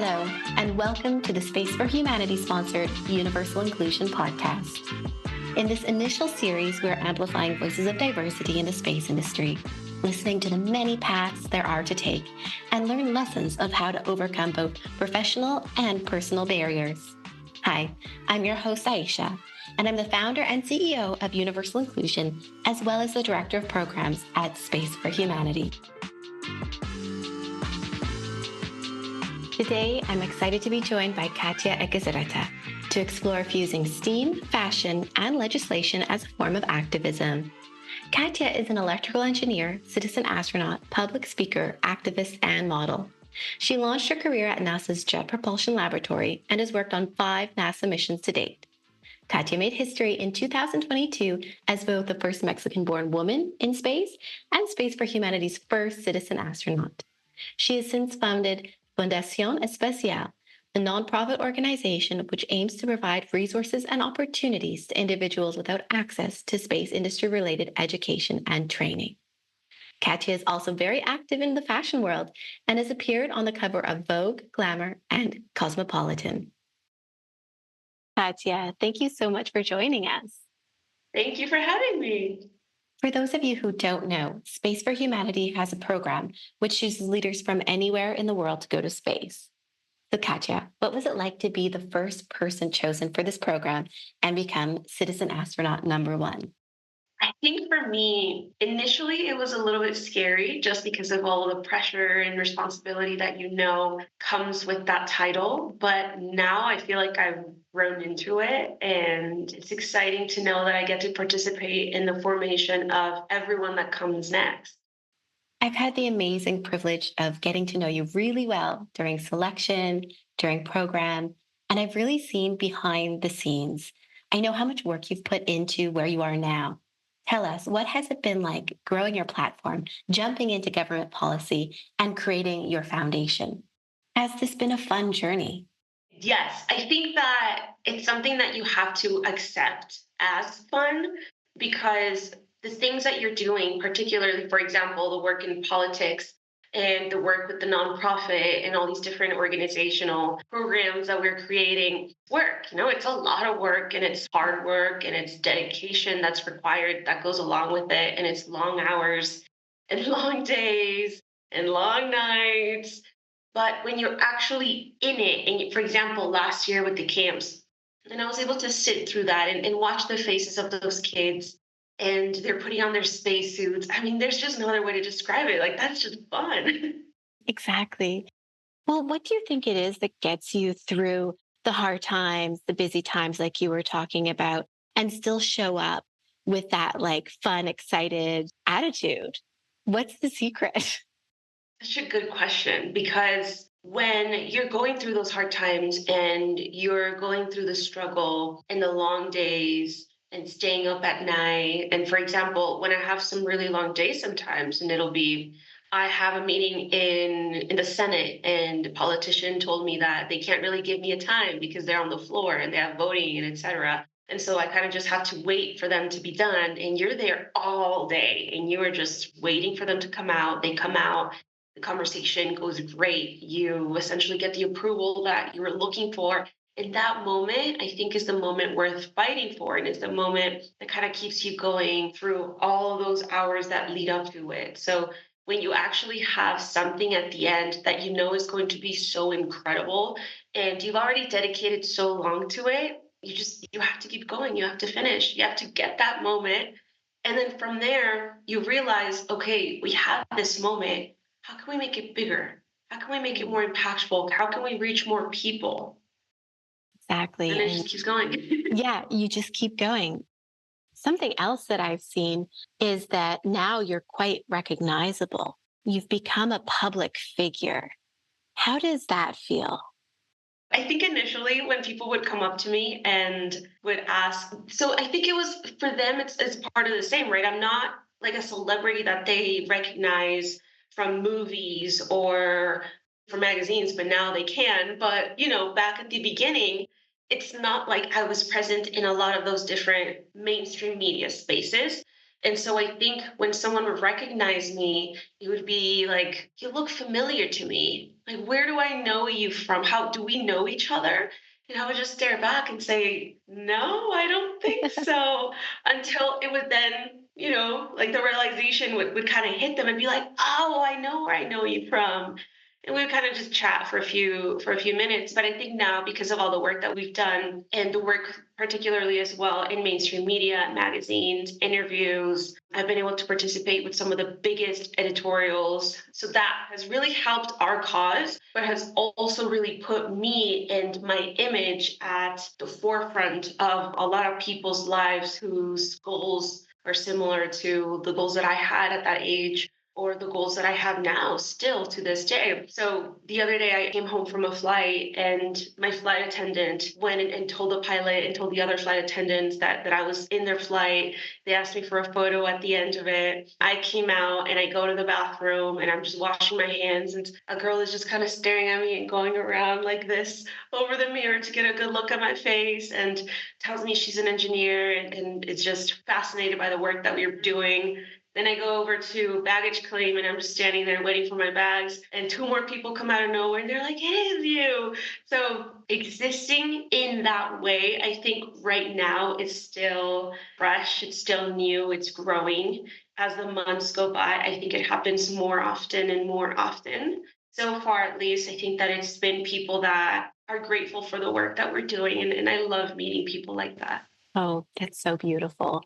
Hello, and welcome to the Space for Humanity sponsored Universal Inclusion podcast. In this initial series, we're amplifying voices of diversity in the space industry, listening to the many paths there are to take, and learn lessons of how to overcome both professional and personal barriers. Hi, I'm your host, Aisha, and I'm the founder and CEO of Universal Inclusion, as well as the Director of Programs at Space for Humanity. Today, I'm excited to be joined by Katya Echazarreta to explore fusing STEAM, fashion, and legislation as a form of activism. Katya is an electrical engineer, citizen astronaut, public speaker, activist, and model. She launched her career at NASA's Jet Propulsion Laboratory and has worked on 5 NASA missions to date. Katya made history in 2022 as both the first Mexican-born woman in space and Space for Humanity's first citizen astronaut. She has since founded Fundación Especial, a nonprofit organization which aims to provide resources and opportunities to individuals without access to space industry-related education and training. Katya is also very active in the fashion world and has appeared on the cover of Vogue, Glamour, and Cosmopolitan. Katya, thank you so much for joining us. Thank you for having me. For those of you who don't know, Space for Humanity has a program which chooses leaders from anywhere in the world to go to space. So Katya, what was it like to be the first person chosen for this program and become citizen astronaut number 1? I think for me, initially it was a little bit scary just because of all the pressure and responsibility that comes with that title. But now I feel like I've grown into it, and it's exciting to know that I get to participate in the formation of everyone that comes next. I've had the amazing privilege of getting to know you really well during selection, during program, and I've really seen behind the scenes. I know how much work you've put into where you are now. Tell us, what has it been like growing your platform, jumping into government policy, and creating your foundation? Has this been a fun journey? Yes, I think that it's something that you have to accept as fun because the things that you're doing, particularly, for example, the work in politics and the work with the nonprofit and all these different organizational programs that we're creating, it's a lot of work, and it's hard work, and it's dedication that's required that goes along with it. And it's long hours and long days and long nights. But when you're actually in it, and for example, last year with the camps, and I was able to sit through that and watch the faces of those kids, and they're putting on their spacesuits. I mean, there's just no other way to describe it. Like, that's just fun. Exactly. Well, what do you think it is that gets you through the hard times, the busy times like you were talking about, and still show up with that fun, excited attitude? What's the secret? Such a good question, because when you're going through those hard times and you're going through the struggle and the long days and staying up at night, and for example, when I have some really long days sometimes, and I have a meeting in the Senate, and the politician told me that they can't really give me a time because they're on the floor and they have voting and etc. And so I kind of just have to wait for them to be done. And you're there all day and you are just waiting for them to come out. They come out. The conversation goes great. You essentially get the approval that you were looking for. And that moment, I think, is the moment worth fighting for. And it's the moment that kind of keeps you going through all of those hours that lead up to it. So when you actually have something at the end that you know is going to be so incredible, and you've already dedicated so long to it, you have to keep going. You have to finish. You have to get that moment. And then from there, you realize, okay, we have this moment. How can we make it bigger? How can we make it more impactful? How can we reach more people? Exactly. And it just keeps going. Yeah, you just keep going. Something else that I've seen is that now you're quite recognizable. You've become a public figure. How does that feel? I think initially when people would come up to me and would ask, so I think it was for them, it's part of the same, right? I'm not like a celebrity that they recognize from movies or from magazines, but now they can. But, back at the beginning, it's not like I was present in a lot of those different mainstream media spaces. And so I think when someone would recognize me, it would be like, you look familiar to me. Like, where do I know you from? How do we know each other? And I would just stare back and say, no, I don't think so. Until it would then, like the realization would kind of hit them and be like, oh, I know where I know you from. And we would kind of just chat for a few minutes. But I think now, because of all the work that we've done and the work particularly as well in mainstream media, magazines, interviews, I've been able to participate with some of the biggest editorials. So that has really helped our cause, but has also really put me and my image at the forefront of a lot of people's lives whose goals are similar to the goals that I had at that age or the goals that I have now still to this day. So the other day I came home from a flight and my flight attendant went and told the pilot and told the other flight attendants that I was in their flight. They asked me for a photo at the end of it. I came out and I go to the bathroom and I'm just washing my hands and a girl is just kind of staring at me and going around like this over the mirror to get a good look at my face and tells me she's an engineer and is just fascinated by the work that we were doing. Then I go over to baggage claim and I'm just standing there waiting for my bags. And two more people come out of nowhere and they're like, it is you. So existing in that way, I think right now is still fresh, it's still new, it's growing. As the months go by, I think it happens more often and more often. So far, at least, I think that it's been people that are grateful for the work that we're doing. And I love meeting people like that. Oh, that's so beautiful.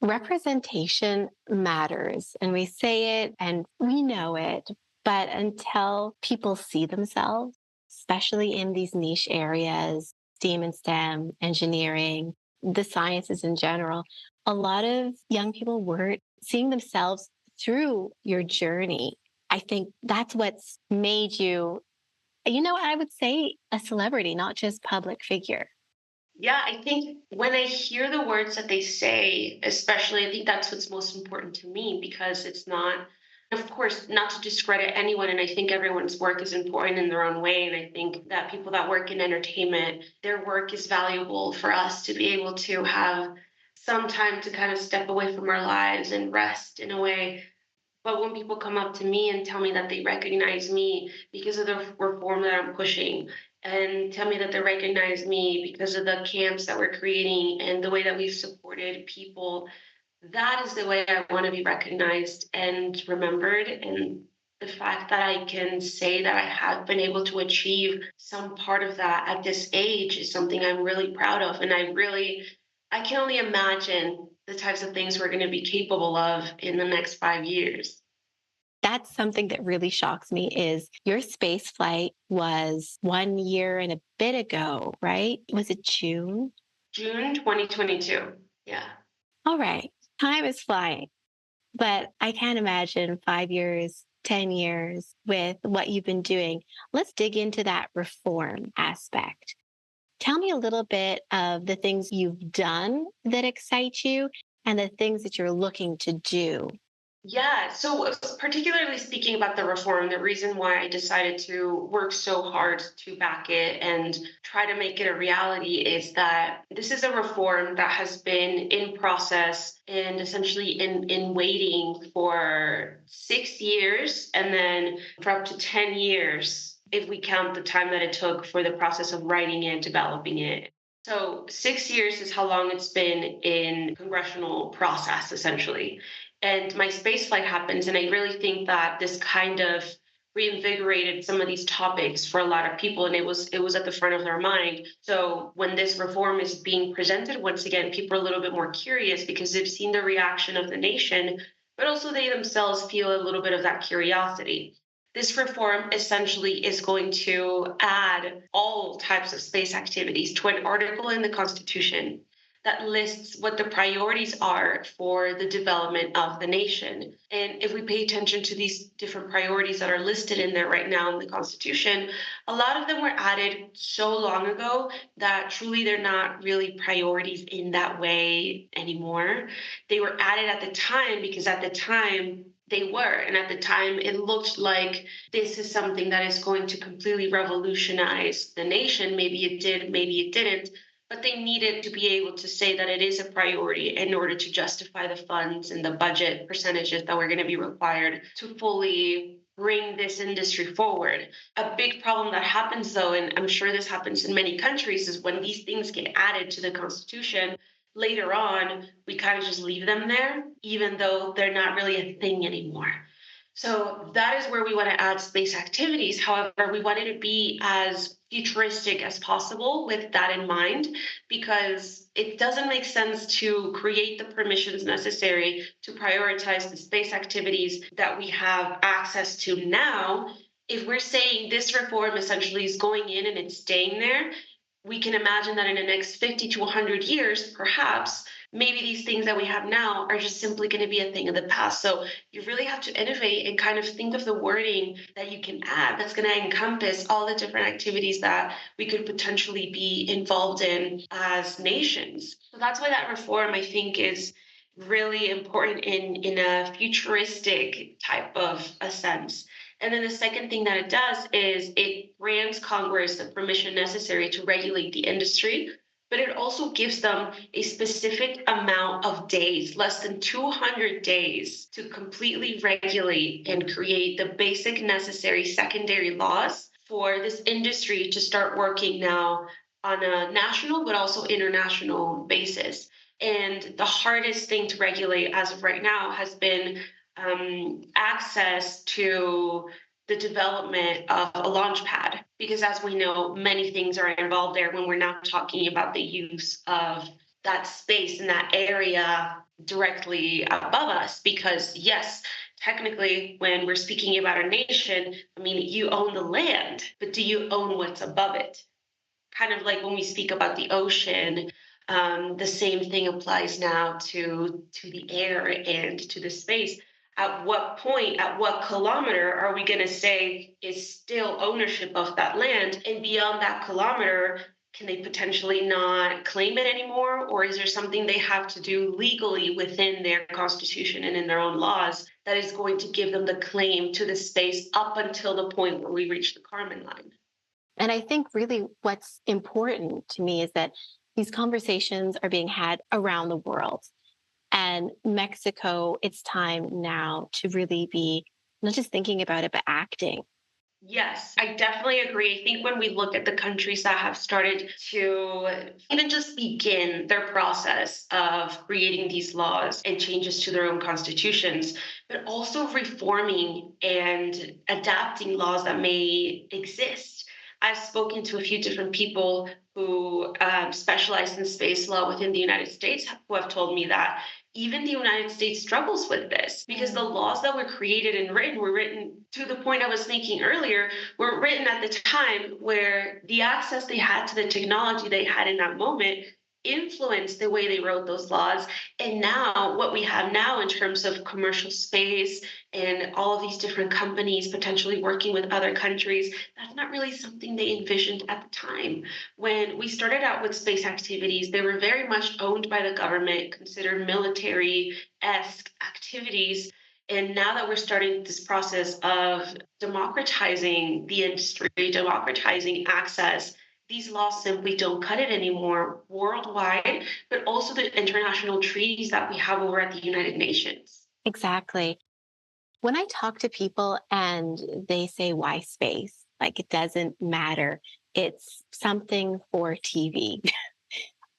Representation matters, and we say it and we know it, but until people see themselves, especially in these niche areas, STEAM and STEM, engineering, the sciences in general, a lot of young people weren't seeing themselves through your journey. I think that's what's made you, I would say a celebrity, not just public figure. Yeah, I think when I hear the words that they say, especially, I think that's what's most important to me because it's not, of course, not to discredit anyone. And I think everyone's work is important in their own way. And I think that people that work in entertainment, their work is valuable for us to be able to have some time to kind of step away from our lives and rest in a way. But when people come up to me and tell me that they recognize me because of the reform that I'm pushing, and tell me that they recognize me because of the camps that we're creating and the way that we've supported people, that is the way I want to be recognized and remembered. And the fact that I can say that I have been able to achieve some part of that at this age is something I'm really proud of. And I can only imagine the types of things we're going to be capable of in the next 5 years. That's something that really shocks me is your space flight was 1 year and a bit ago, right? Was it June? June 2022. Yeah. All right. Time is flying, but I can't imagine 5 years, 10 years with what you've been doing. Let's dig into that reform aspect. Tell me a little bit of the things you've done that excite you and the things that you're looking to do. Yeah, so particularly speaking about the reform, the reason why I decided to work so hard to back it and try to make it a reality is that this is a reform that has been in process and essentially in waiting for 6 years and then for up to 10 years if we count the time that it took for the process of writing it, developing it. So 6 years is how long it's been in congressional process, essentially. And my space flight happens, and I really think that this kind of reinvigorated some of these topics for a lot of people, and it was at the front of their mind. So when this reform is being presented once again, people are a little bit more curious because they've seen the reaction of the nation, but also they themselves feel a little bit of that curiosity. This reform essentially is going to add all types of space activities to an article in the Constitution that lists what the priorities are for the development of the nation. And if we pay attention to these different priorities that are listed in there right now in the Constitution, a lot of them were added so long ago that truly they're not really priorities in that way anymore. They were added at the time because at the time they were. And at the time, it looked like this is something that is going to completely revolutionize the nation. Maybe it did, maybe it didn't. But they needed to be able to say that it is a priority in order to justify the funds and the budget percentages that were going to be required to fully bring this industry forward. A big problem that happens, though, and I'm sure this happens in many countries, is when these things get added to the Constitution, later on, we kind of just leave them there, even though they're not really a thing anymore. So that is where we want to add space activities. However, we want it to be as futuristic as possible with that in mind, because it doesn't make sense to create the permissions necessary to prioritize the space activities that we have access to now. If we're saying this reform essentially is going in and it's staying there, we can imagine that in the next 50 to 100 years, perhaps, maybe these things that we have now are just simply going to be a thing of the past. So you really have to innovate and kind of think of the wording that you can add that's going to encompass all the different activities that we could potentially be involved in as nations. So that's why that reform, I think, is really important in a futuristic type of a sense. And then the second thing that it does is it grants Congress the permission necessary to regulate the industry, but it also gives them a specific amount of days, less than 200 days, to completely regulate and create the basic necessary secondary laws for this industry to start working now on a national but also international basis. And the hardest thing to regulate as of right now has been access to the development of a launch pad, because as we know, many things are involved there when we're not talking about the use of that space and that area directly above us. Because yes, technically, when we're speaking about a nation, I mean, you own the land, but do you own what's above it? Kind of like when we speak about the ocean, the same thing applies now to the air and to the space. At what point, at what kilometer are we going to say is still ownership of that land? And beyond that kilometer, can they potentially not claim it anymore? Or is there something they have to do legally within their constitution and in their own laws that is going to give them the claim to the space up until the point where we reach the Kármán line? And I think really what's important to me is that these conversations are being had around the world. And Mexico, it's time now to really be not just thinking about it, but acting. Yes, I definitely agree. I think when we look at the countries that have started to even just begin their process of creating these laws and changes to their own constitutions, but also reforming and adapting laws that may exist. I've spoken to a few different people who specialize in space law within the United States who have told me that even the United States struggles with this, because the laws that were created and written were written, to the point I was making earlier, were written at the time where the access they had to the technology they had in that moment influenced the way they wrote those laws. And now what we have now in terms of commercial space and all of these different companies potentially working with other countries, that's not really something they envisioned at the time. When we started out with space activities, they were very much owned by the government, considered military-esque activities. And now that we're starting this process of democratizing the industry, democratizing access, these laws simply don't cut it anymore worldwide, but also the international treaties that we have over at the United Nations. Exactly. When I talk to people and they say, why space? Like it doesn't matter. It's something for TV.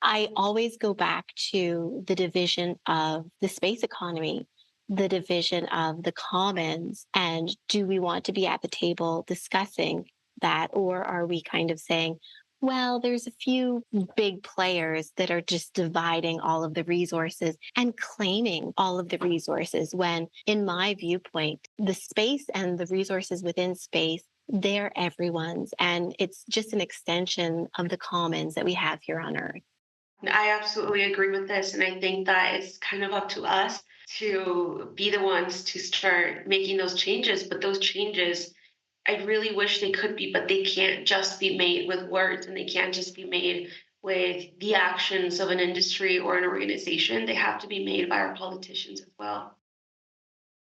I always go back to the division of the space economy, the division of the commons, and do we want to be at the table discussing that? Or are we kind of saying, well, there's a few big players that are just dividing all of the resources and claiming all of the resources when, in my viewpoint, the space and the resources within space, they're everyone's. And it's just an extension of the commons that we have here on Earth. I absolutely agree with this. And I think that it's kind of up to us to be the ones to start making those changes. But those changes, I really wish they could be, but they can't just be made with words, and they can't just be made with the actions of an industry or an organization. They have to be made by our politicians as well.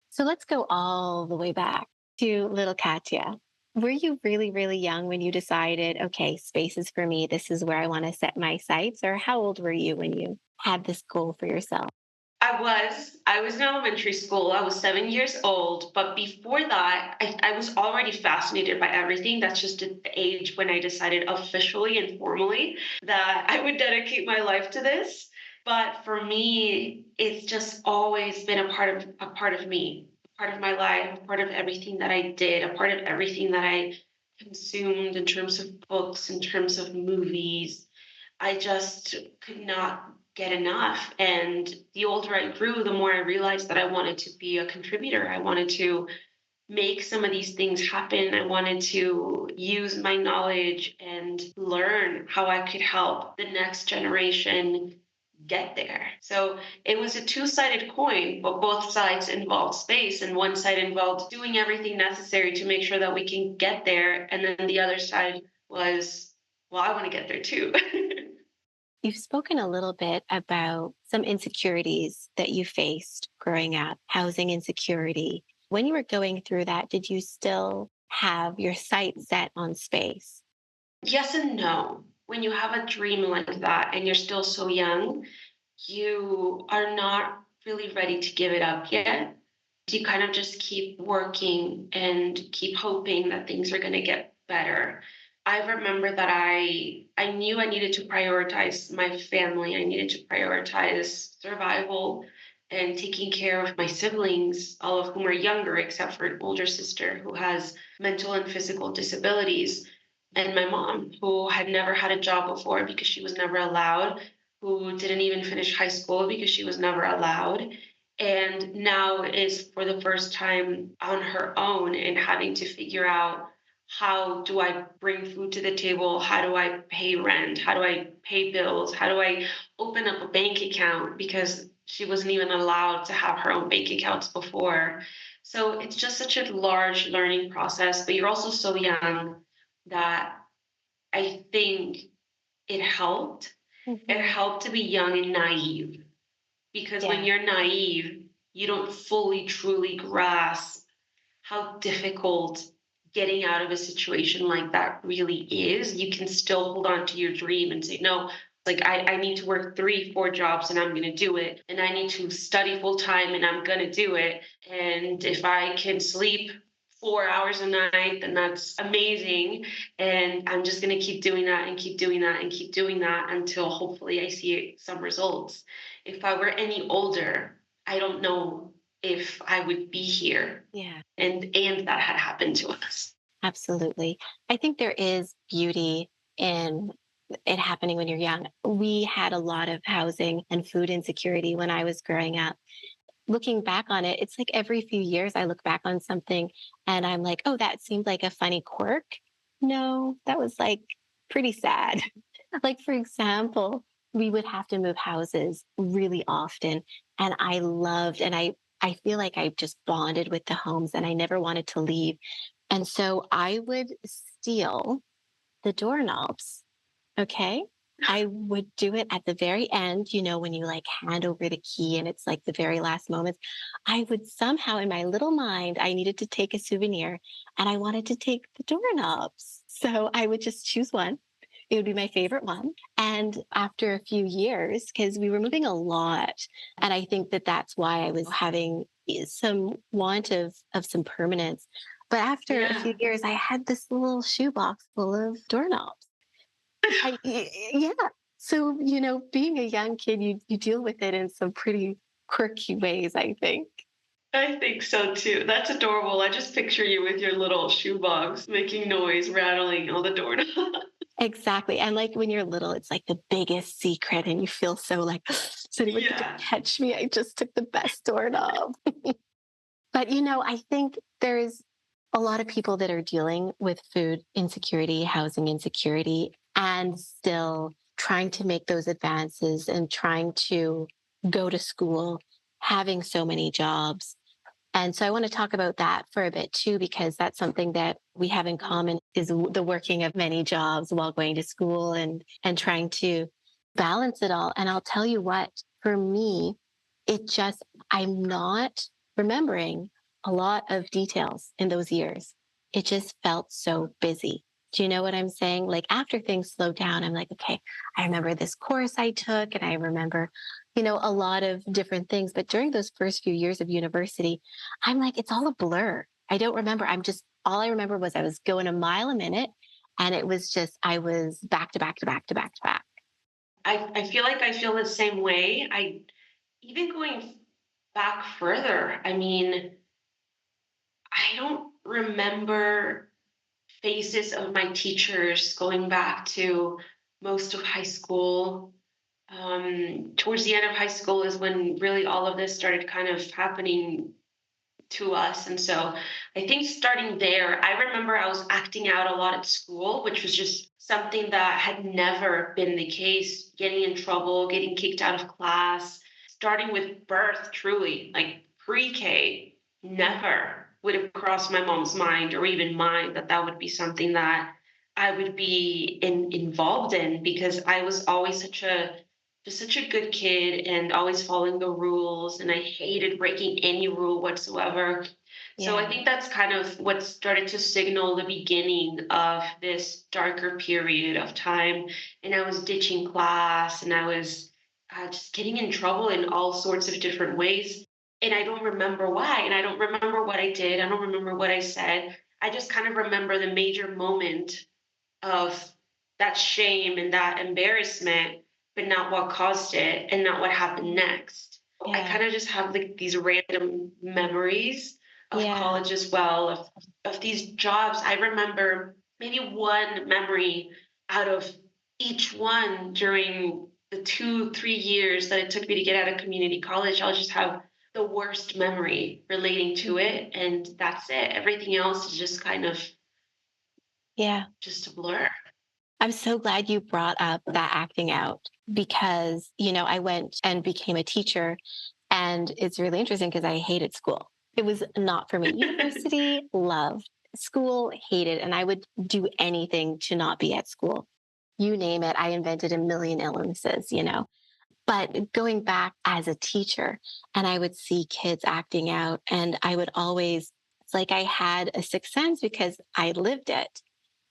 So let's go all the way back to little Katya. Were you really, really young when you decided, okay, space is for me. This is where I want to set my sights? Or how old were you when you had this goal for yourself? I was in elementary school. I was 7 years old. But before that, I was already fascinated by everything. That's just the age when I decided officially and formally that I would dedicate my life to this. But for me, it's just always been a part of me, a part of my life, a part of everything that I did, a part of everything that I consumed in terms of books, in terms of movies. I just could not get enough. And the older I grew, the more I realized that I wanted to be a contributor. I wanted to make some of these things happen. I wanted to use my knowledge and learn how I could help the next generation get there. So it was a two-sided coin, but both sides involved space, and one side involved doing everything necessary to make sure that we can get there. And then the other side was, well, I want to get there too. You've spoken a little bit about some insecurities that you faced growing up, housing insecurity. When you were going through that, did you still have your sights set on space? Yes and no. When you have a dream like that and you're still so young, you are not really ready to give it up yet. You kind of just keep working and keep hoping that things are going to get better. I remember that I knew I needed to prioritize my family. I needed to prioritize survival and taking care of my siblings, all of whom are younger, except for an older sister who has mental and physical disabilities, and my mom, who had never had a job before because she was never allowed, who didn't even finish high school because she was never allowed, and now is for the first time on her own and having to figure out, how do I bring food to the table? How do I pay rent? How do I pay bills? How do I open up a bank account? Because she wasn't even allowed to have her own bank accounts before. So it's just such a large learning process, but you're also so young that I think it helped. It Mhm. helped to be young and naive, because when Yeah. you're naive, you don't fully truly grasp how difficult getting out of a situation like that really is. You can still hold on to your dream and say, no, like I need to work 3, 4 jobs and I'm going to do it. And I need to study full time and I'm going to do it. And if I can sleep 4 hours a night, then that's amazing. And I'm just going to keep doing that and keep doing that and keep doing that until hopefully I see some results. If I were any older, I don't know if I would be here, Yeah. and that had happened to us. Absolutely. I think there is beauty in it happening when you're young. We had a lot of housing and food insecurity when I was growing up. Looking back on it, it's like every few years I look back on something and I'm like, oh, that seemed like a funny quirk. No, that was like pretty sad. Like, for example, we would have to move houses really often. And I loved, and I feel like I just bonded with the homes and I never wanted to leave. And so I would steal the doorknobs. Okay. I would do it at the very end, when you like hand over the key and it's like the very last moments. I would somehow, in my little mind, I needed to take a souvenir and I wanted to take the doorknobs. So I would just choose one. It would be my favorite one. And after a few years, because we were moving a lot, and I think that that's why I was having some want of some permanence. But after a few Yeah, years, I had this little shoebox full of doorknobs. Yeah. So, being a young kid, you deal with it in some pretty quirky ways, I think. I think so too. That's adorable. I just picture you with your little shoebox making noise, rattling all the doorknobs. Exactly. And like when you're little, it's like the biggest secret, and you feel so like, is anyone going to Yeah. catch me? I just took the best doorknob. But, I think there's a lot of people that are dealing with food insecurity, housing insecurity, and still trying to make those advances and trying to go to school, having so many jobs. And so I want to talk about that for a bit too, because that's something that we have in common is the working of many jobs while going to school and trying to balance it all. And I'll tell you what, for me, it just, I'm not remembering a lot of details in those years. It just felt so busy. Do you know what I'm saying? Like after things slowed down, I'm like, okay, I remember this course I took and I remember a lot of different things. But during those first few years of university, I'm like, it's all a blur. I don't remember. All I remember was I was going a mile a minute. And it was just, I was back to back to back to back to back. I feel like I feel the same way. I even going back further, I mean, I don't remember faces of my teachers going back to most of high school. Towards the end of high school is when really all of this started kind of happening to us. And so I think starting there, I remember I was acting out a lot at school, which was just something that had never been the case, getting in trouble, getting kicked out of class, starting with birth, truly, like pre-K, never would have crossed my mom's mind or even mine that that would be something that I would be involved in because I was always such a good kid and always following the rules, and I hated breaking any rule whatsoever. So I Yeah. think that's kind of what started to signal the beginning of this darker period of time. And I was ditching class, and I was just getting in trouble in all sorts of different ways. And I don't remember why, and I don't remember what I did. I don't remember what I said. I just kind of remember the major moment of that shame and that embarrassment, but not what caused it and not what happened next. I Yeah. kind of just have like these random memories of Yeah. college as well, of these jobs. I remember maybe one memory out of each one during the 2, 3 years that it took me to get out of community college. I'll just have the worst memory relating to it. And that's it. Everything else is just kind of Yeah. just a blur. I'm so glad you brought up that acting out because, I went and became a teacher. And it's really interesting because I hated school. It was not for me. University, loved. School, hated. And I would do anything to not be at school. You name it. I invented a million illnesses. But going back as a teacher, and I would see kids acting out, and I would always, it's like I had a sixth sense because I lived it.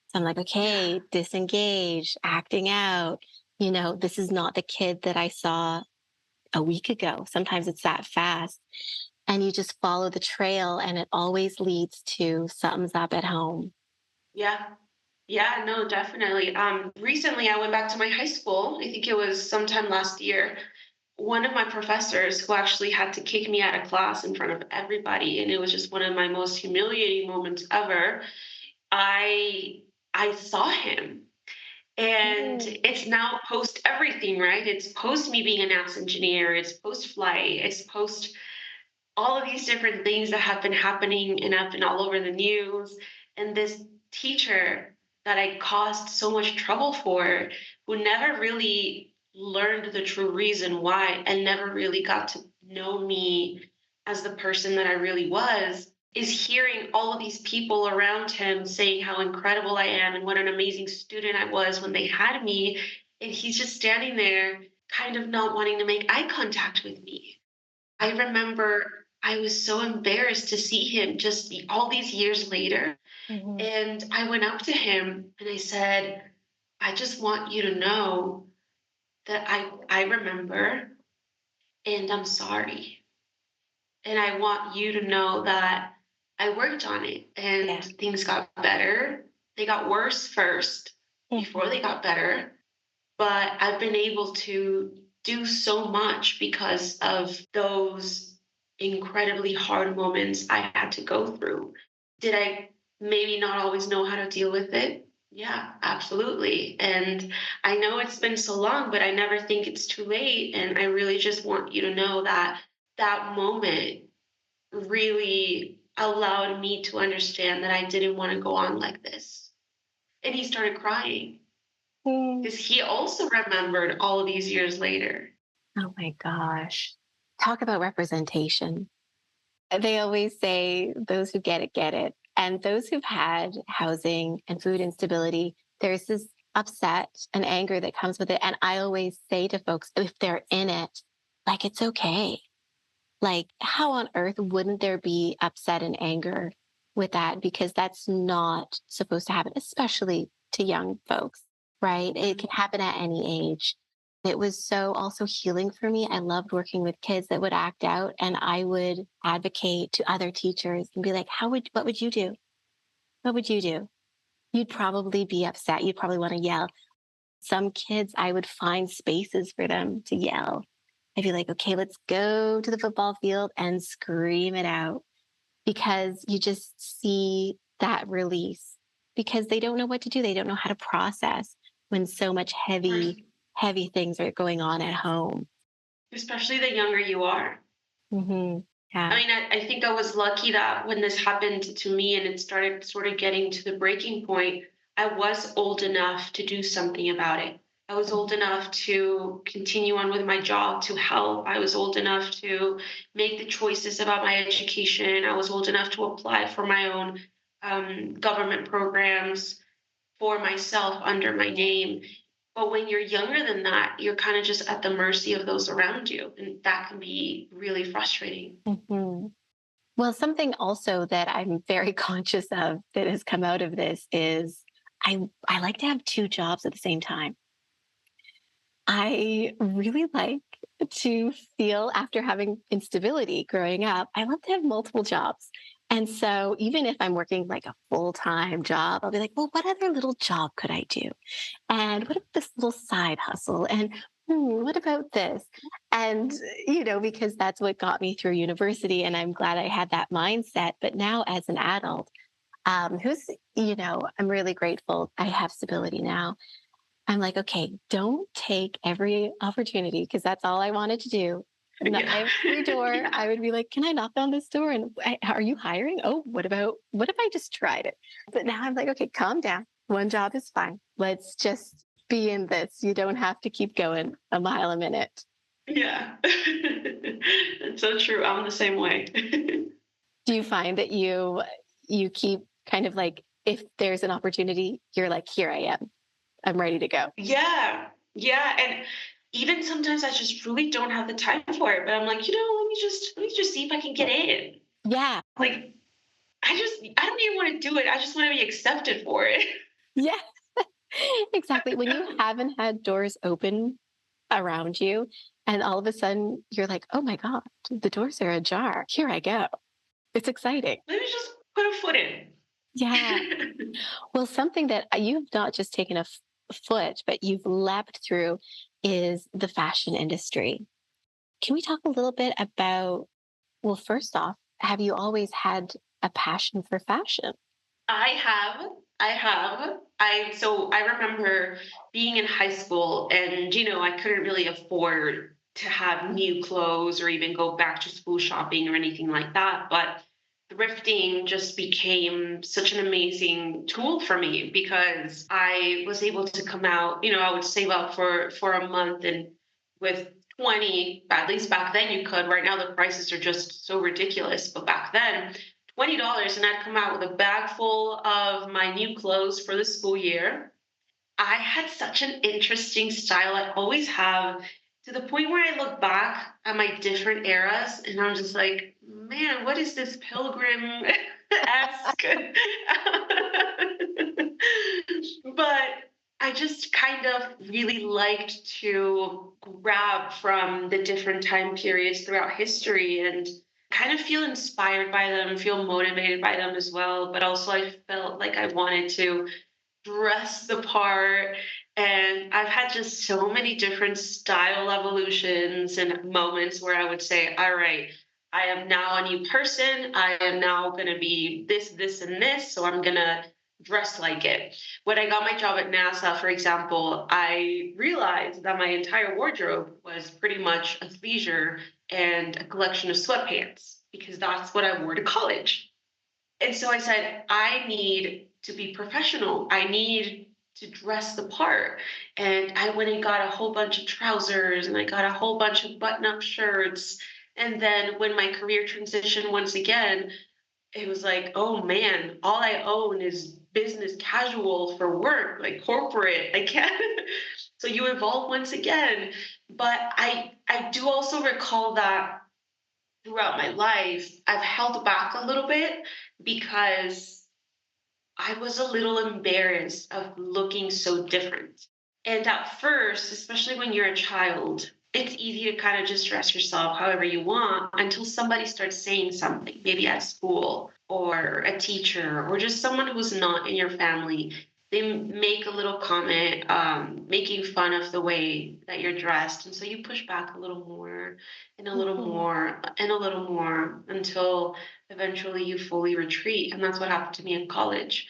So I'm like, Yeah. okay, disengage, acting out. This is not the kid that I saw a week ago. Sometimes it's that fast. And you just follow the trail, and it always leads to something's up at home. Yeah. Yeah, no, definitely. Recently I went back to my high school. I think it was sometime last year. One of my professors who actually had to kick me out of class in front of everybody, and it was just one of my most humiliating moments ever. I I saw him. And Mm. it's now post everything, right? It's post me being a NASA engineer, it's post flight, it's post all of these different things that have been happening and have been all over the news. And this teacher that I caused so much trouble for, who never really learned the true reason why and never really got to know me as the person that I really was, is hearing all of these people around him saying how incredible I am and what an amazing student I was when they had me. And he's just standing there, kind of not wanting to make eye contact with me. I remember I was so embarrassed to see him just all these years later. Mhm. And I went up to him and I said, I just want you to know that I remember and I'm sorry. And I want you to know that I worked on it and Yeah. things got better. They got worse first before Mhm. they got better. But I've been able to do so much because of those incredibly hard moments I had to go through. Did I maybe not always know how to deal with it? Yeah, absolutely. And I know it's been so long, but I never think it's too late. And I really just want you to know that that moment really allowed me to understand that I didn't want to go on like this. And he started crying Mm. because he also remembered all of these years later. Oh my gosh. Talk about representation. They always say those who get it. And those who've had housing and food instability, there's this upset and anger that comes with it. And I always say to folks, if they're in it, like, it's okay. Like, how on earth wouldn't there be upset and anger with that? Because that's not supposed to happen, especially to young folks, right? It can happen at any age. It was so also healing for me. I loved working with kids that would act out, and I would advocate to other teachers and be like, what would you do? What would you do? You'd probably be upset. You'd probably want to yell. Some kids, I would find spaces for them to yell. I'd be like, okay, let's go to the football field and scream it out, because you just see that release because they don't know what to do. They don't know how to process when so much heavy things are going on at home. Especially the younger you are. Mm-hmm. I Yeah. mean, I think I was lucky that when this happened to me and it started sort of getting to the breaking point, I was old enough to do something about it. I was old enough to continue on with my job, to help. I was old enough to make the choices about my education. I was old enough to apply for my own government programs for myself under my name. But when you're younger than that, you're kind of just at the mercy of those around you. And that can be really frustrating. Mm-hmm. Well, something also that I'm very conscious of that has come out of this is I like to have two jobs at the same time. I really like to feel, after having instability growing up, I love to have multiple jobs. And so even if I'm working like a full-time job, I'll be like, well, what other little job could I do? And what about this little side hustle? And what about this? And, because that's what got me through university. And I'm glad I had that mindset. But now as an adult, I'm really grateful I have stability now. I'm like, okay, don't take every opportunity, because that's all I wanted to do. Yeah. Every door, I would be like, can I knock on this door? And are you hiring? Oh, what if I just tried it? But now I'm like, okay, calm down. One job is fine. Let's just be in this. You don't have to keep going a mile a minute. Yeah. It's so true. I'm the same way. Do you find that you keep kind of like, if there's an opportunity, you're like, here I am. I'm ready to go. Yeah. Yeah. And even sometimes I just really don't have the time for it. But I'm like, let me just see if I can get in. Yeah. Like I don't even want to do it. I just want to be accepted for it. Yeah. Exactly. When you haven't had doors open around you, and all of a sudden you're like, oh my God, the doors are ajar. Here I go. It's exciting. Let me just put a foot in. Yeah. Well, something that you've not just taken a foot, but you've leapt through is the fashion industry. Can we talk a little bit about, well, first off, have you always had a passion for fashion? I have. I have. I remember being in high school and I couldn't really afford to have new clothes or even go back to school shopping or anything like that. But thrifting just became such an amazing tool for me because I was able to come out, I would save up for a month, and with 20, at least back then you could. Right now the prices are just so ridiculous, but back then $20 and I'd come out with a bag full of my new clothes for the school year. I had such an interesting style. I always have, to the point where I look back at my different eras and I'm just like, man, what is this pilgrim esque? But I just kind of really liked to grab from the different time periods throughout history and kind of feel inspired by them, feel motivated by them as well. But also, I felt like I wanted to dress the part. And I've had just so many different style evolutions and moments where I would say, all right, I am now a new person. I am now going to be this, this, and this. So I'm going to dress like it. When I got my job at NASA, for example, I realized that my entire wardrobe was pretty much athleisure and a collection of sweatpants because that's what I wore to college. And so I said, I need to be professional. I need to dress the part. And I went and got a whole bunch of trousers and I got a whole bunch of button up shirts. And then when my career transitioned once again, it was like, oh man, all I own is business casual for work, like corporate. I can't. So you evolve once again. But I do also recall that throughout my life, I've held back a little bit because I was a little embarrassed of looking so different. And at first, especially when you're a child, it's easy to kind of just dress yourself however you want until somebody starts saying something, maybe at school or a teacher or just someone who's not in your family. They make a little comment, making fun of the way that you're dressed. And so you push back a little more and a little Mhm. more and a little more until eventually you fully retreat. And that's what happened to me in college.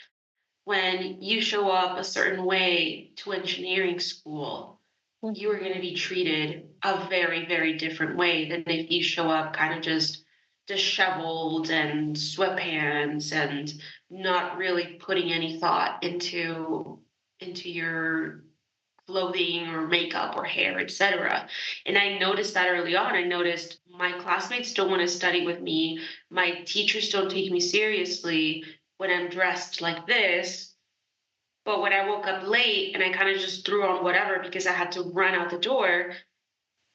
When you show up a certain way to engineering school, you are going to Mhm. be treated a very, very different way than if you show up kind of just disheveled and sweatpants and not really putting any thought into your clothing or makeup or hair, etc. And I noticed that early on. I noticed my classmates don't want to study with me. My teachers don't take me seriously when I'm dressed like this. But when I woke up late and I kind of just threw on whatever because I had to run out the door,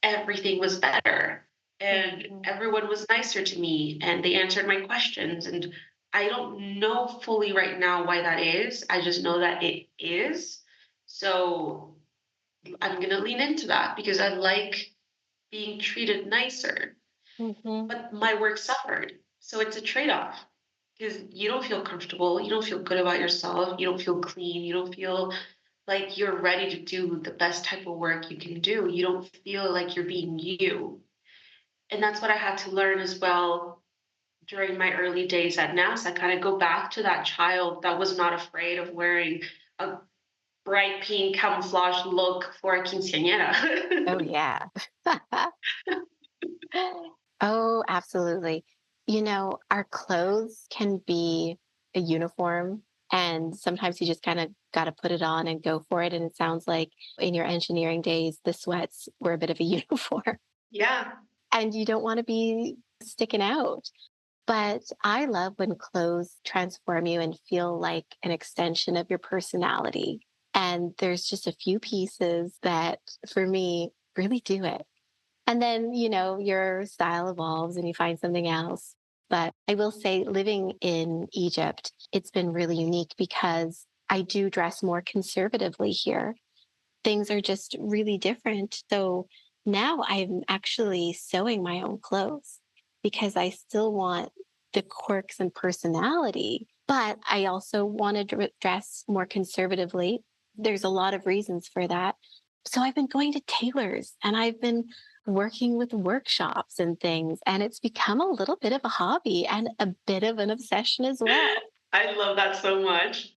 everything was better. And Mhm. everyone was nicer to me and they answered my questions. And I don't know fully right now why that is. I just know that it is. So I'm going to lean into that because I like being treated nicer. Mhm. But my work suffered. So it's a trade off because you don't feel comfortable. You don't feel good about yourself. You don't feel clean. You don't feel like you're ready to do the best type of work you can do. You don't feel like you're being you. And that's what I had to learn as well during my early days at NASA. Kind of go back to that child that was not afraid of wearing a bright pink camouflage look for a Oh, quinceañera. yeah. Oh, absolutely. Our clothes can be a uniform, and sometimes you just kind of got to put it on and go for it. And it sounds like in your engineering days, the sweats were a bit of a uniform, Yeah. and you don't want to be sticking out. But I love when clothes transform you and feel like an extension of your personality. And there's just a few pieces that, for me, really do it. And then, your style evolves and you find something else. But I will say, living in Egypt, it's been really unique because I do dress more conservatively here. Things are just really different. So now I'm actually sewing my own clothes because I still want the quirks and personality, but I also want to dress more conservatively. There's a lot of reasons for that. So I've been going to tailors and I've been working with workshops and things, and it's become a little bit of a hobby and a bit of an obsession as well. I love that so much.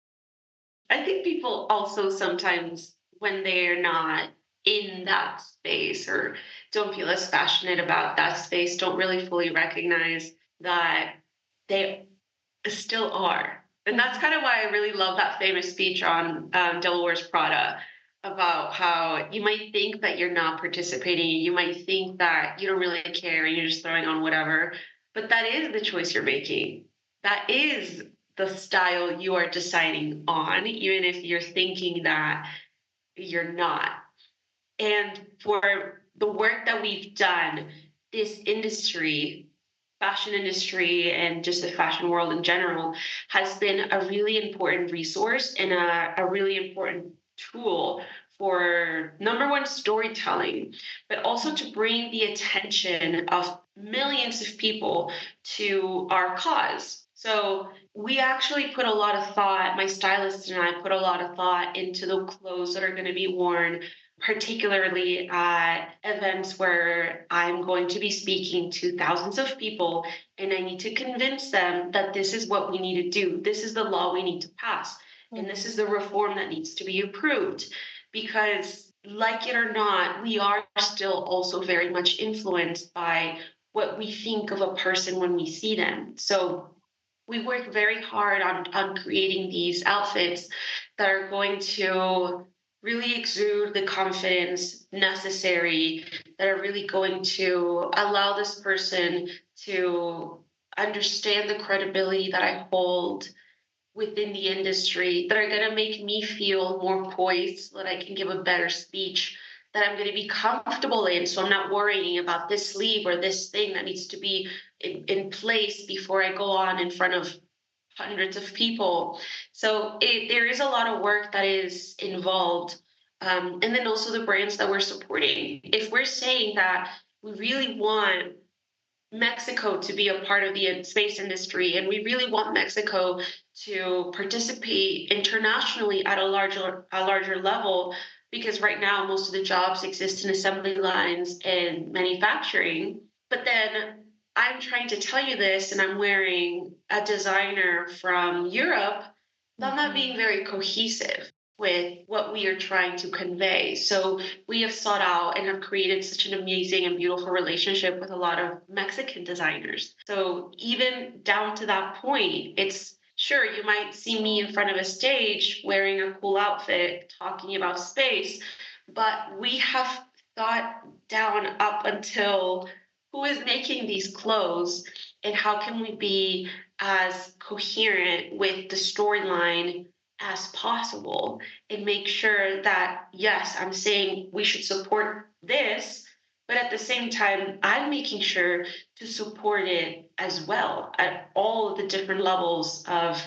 I think people also sometimes, when they're not in that space or don't feel as passionate about that space, don't really fully recognize that they still are. And that's Mhm. kind of why I really love that famous speech on Delaware's Prada about how you might think that you're not participating, you might think that you don't really care and you're just throwing on whatever, but that is the choice you're making. That is the style you are deciding on, even if you're thinking that you're not. And for the work that we've done, this industry, fashion industry, and just the fashion world in general, has been a really important resource and a really important tool for number one, storytelling, but also to bring the attention of millions of people to our cause. So we actually put a lot of thought, my stylist and I put a lot of thought into the clothes that are going to be worn, particularly at events where I'm going to be speaking to thousands of people and I need to convince them that this is what we need to do. This is the law we need to pass. And this is Mhm. the reform that needs to be approved. Because, like it or not, we are still also very much influenced by what we think of a person when we see them. So, we work very hard on creating these outfits that are going to really exude the confidence necessary, that are really going to allow this person to understand the credibility that I hold within the industry, that are going to make me feel more poised so that I can give a better speech, that I'm going to be comfortable in. So I'm not worrying about this sleeve or this thing that needs to be in place before I go on in front of hundreds of people. So there is a lot of work that is involved And then also the brands that we're supporting. If we're saying that we really want Mexico to be a part of the space industry, and we really want Mexico to participate internationally at a larger level, because right now most of the jobs exist in assembly lines and manufacturing. But then I'm trying to tell you this, and I'm wearing a designer from Europe. I'm not being very cohesive with what we are trying to convey. So we have sought out and have created such an amazing and beautiful relationship with a lot of Mexican designers. So even down to that point, it's sure you might see me in front of a stage wearing a cool outfit talking about space, but we have thought down up until who is making these clothes and how can we be as coherent with the storyline as possible and make sure that, yes, I'm saying we should support this, but at the same time, I'm making sure to support it as well at all of the different levels of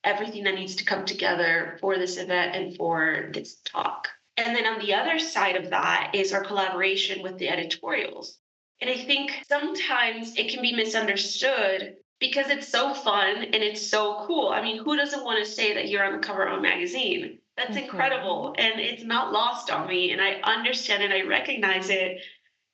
everything that needs to come together for this event and for this talk. And then on the other side of that is our collaboration with the editorials. And I think sometimes it can be misunderstood because it's so fun and it's so cool. I mean, who doesn't want to say that you're on the cover of a magazine? That's incredible. And it's not lost on me. And I understand and I recognize it.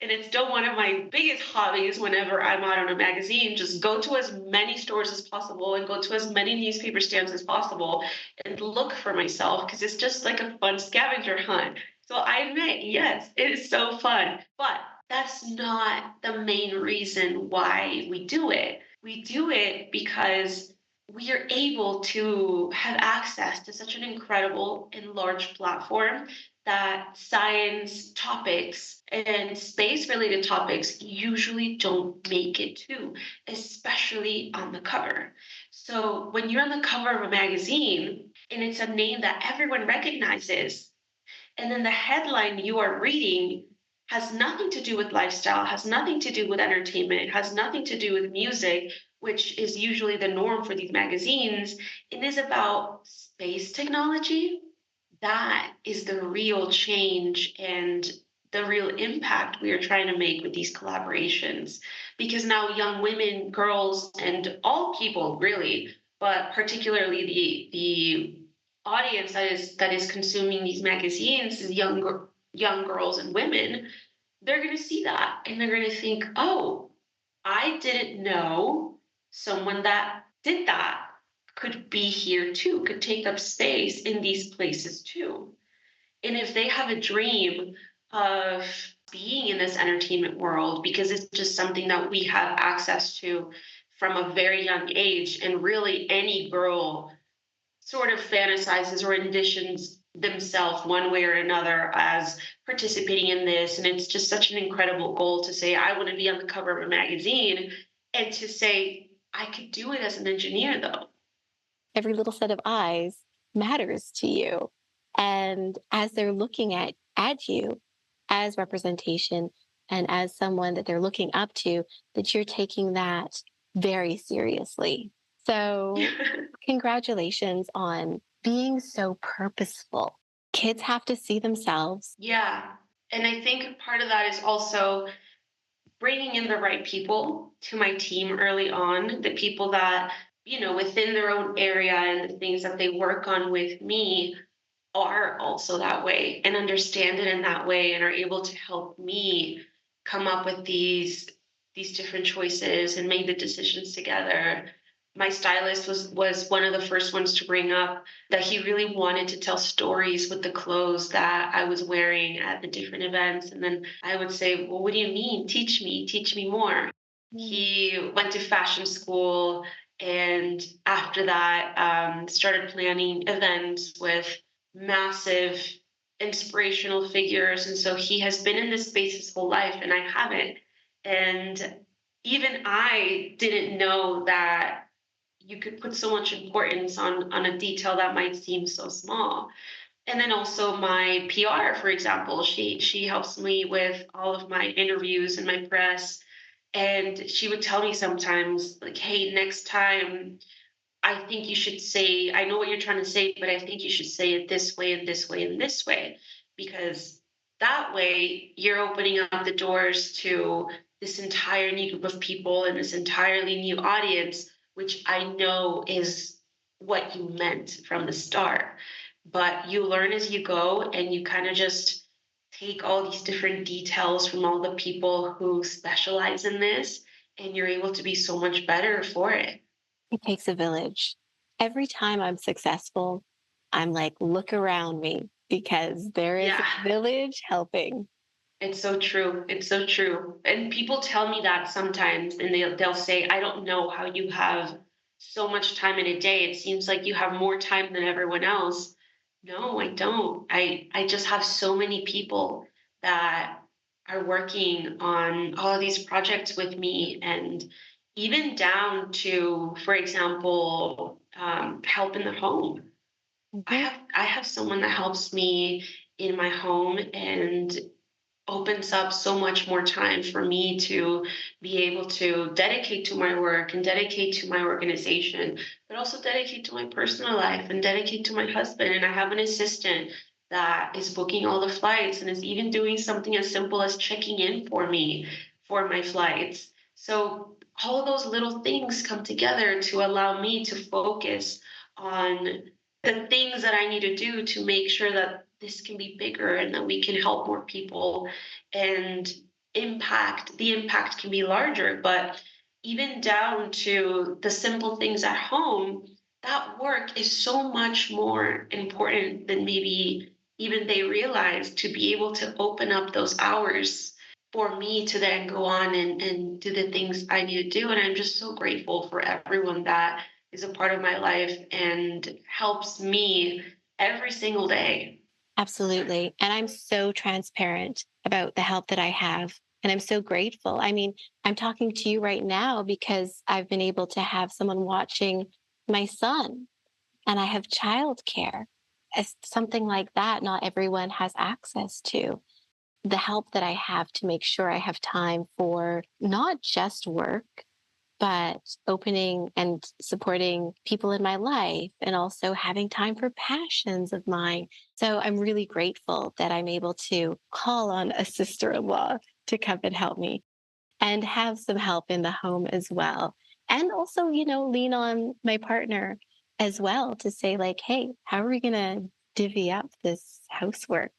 And it's still one of my biggest hobbies whenever I'm out on a magazine. Just go to as many stores as possible and go to as many newspaper stands as possible and look for myself because it's just like a fun scavenger hunt. So I admit, yes, it is so fun. But that's not the main reason why we do it. We do it because we are able to have access to such an incredible and large platform that science topics and space related topics usually don't make it to, especially on the cover. So when you're on the cover of a magazine and it's a name that everyone recognizes, and then the headline you are reading has nothing to do with lifestyle, has nothing to do with entertainment, has nothing to do with music, which is usually the norm for these magazines. It is about space technology. That is the real change and the real impact we are trying to make with these collaborations. Because now young women, girls, and all people really, but particularly the audience that is consuming these magazines is young girls and women. They're going to see that and they're going to think, oh, I didn't know someone that did that could be here too, could take up space in these places too. And if they have a dream of being in this entertainment world, because it's just something that we have access to from a very young age, and really any girl sort of fantasizes or envisions themselves one way or another as participating in this. And it's just such an incredible goal to say, I want to be on the cover of a magazine, and to say, I could do it as an engineer though. Every little set of eyes matters to you. And as they're looking at you as representation and as someone that they're looking up to, that you're taking that very seriously. So, congratulations on being so purposeful. Kids have to see themselves. Yeah. And I think part of that is also bringing in the right people to my team early on, the people that, within their own area and the things that they work on with me are also that way and understand it in that way and are able to help me come up with these different choices and make the decisions together. My stylist was one of the first ones to bring up that he really wanted to tell stories with the clothes that I was wearing at the different events. And then I would say, well, what do you mean? Teach me more. He went to fashion school, and after that started planning events with massive inspirational figures. And so he has been in this space his whole life, and I haven't. And even I didn't know that you could put so much importance on a detail that might seem so small. And then also my PR, for example, she helps me with all of my interviews and my press. And she would tell me sometimes, like, hey, next time I think you should say, I know what you're trying to say, but I think you should say it this way and this way and this way. because that way you're opening up the doors to this entire new group of people and this entirely new audience, which I know is what you meant from the start. But you learn as you go, and you kind of just take all these different details from all the people who specialize in this, and you're able to be so much better for it. It takes a village. Every time I'm successful, I'm like, look around me because there is Yeah. a village helping. It's so true. It's so true. And people tell me that sometimes, and they'll say, "I don't know how you have so much time in a day. It seems like you have more time than everyone else." No, I don't. I just have so many people that are working on all of these projects with me, and even down to, for example, help in the home. Mhm. I have someone that helps me in my home, and opens up so much more time for me to be able to dedicate to my work and dedicate to my organization, but also dedicate to my personal life and dedicate to my husband. And I have an assistant that is booking all the flights and is even doing something as simple as checking in for me for my flights. So all of those little things come together to allow me to focus on the things that I need to do to make sure that this can be bigger and that we can help more people, and the impact can be larger. But even down to the simple things at home, that work is so much more important than maybe even they realize, to be able to open up those hours for me to then go on and do the things I need to do. And I'm just so grateful for everyone that is a part of my life and helps me every single day. Absolutely. And I'm so transparent about the help that I have. And I'm so grateful. I mean, I'm talking to you right now because I've been able to have someone watching my son and I have childcare. As something like that, not everyone has access to. The help that I have to make sure I have time for not just work, but opening and supporting people in my life and also having time for passions of mine. So I'm really grateful that I'm able to call on a sister in law to come and help me and have some help in the home as well. And also, lean on my partner as well to say, like, hey, how are we going to divvy up this housework?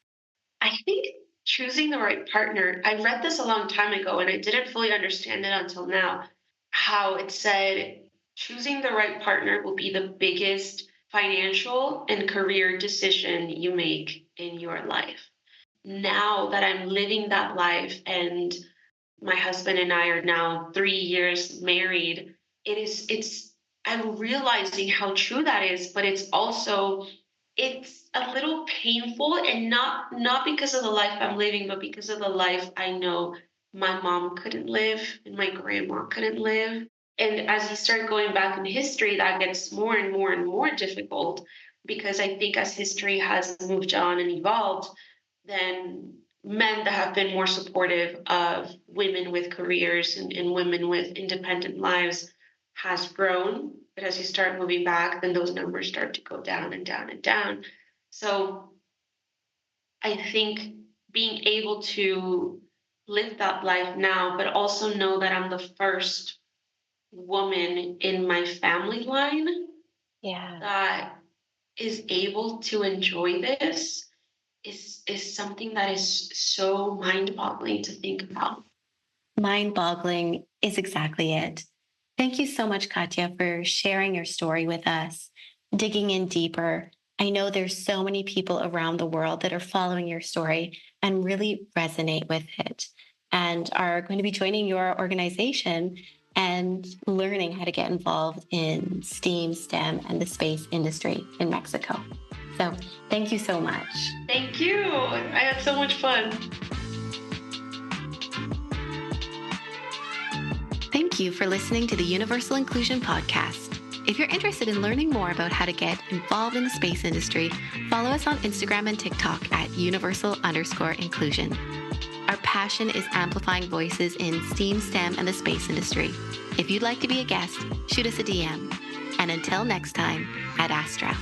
I think choosing the right partner, I read this a long time ago and I didn't fully understand it until now. How it said choosing the right partner will be the biggest financial and career decision you make in your life. Now that I'm living that life, and my husband and I are now 3 years married, I'm realizing how true that is, but it's a little painful, and not because of the life I'm living, but because of the life I know my mom couldn't live and my grandma couldn't live. And as you start going back in history, that gets more and more and more difficult, because I think as history has moved on and evolved, then men that have been more supportive of women with careers and women with independent lives has grown. But as you start moving back, then those numbers start to go down and down and down. So I think being able to live that life now, but also know that I'm the first woman in my family line Yeah. that is able to enjoy this is something that is so mind-boggling to think about. Mind boggling is exactly it. Thank you so much, Katya, for sharing your story with us, digging in deeper. I know there's so many people around the world that are following your story and really resonate with it and are going to be joining your organization and learning how to get involved in STEAM, STEM, and the space industry in Mexico. So thank you so much. Thank you. I had so much fun. Thank you for listening to the Universal Inclusion Podcast. If you're interested in learning more about how to get involved in the space industry, follow us on Instagram and TikTok at universal_inclusion. Our passion is amplifying voices in STEAM, STEM, and the space industry. If you'd like to be a guest, shoot us a DM. And until next time, ad Astra.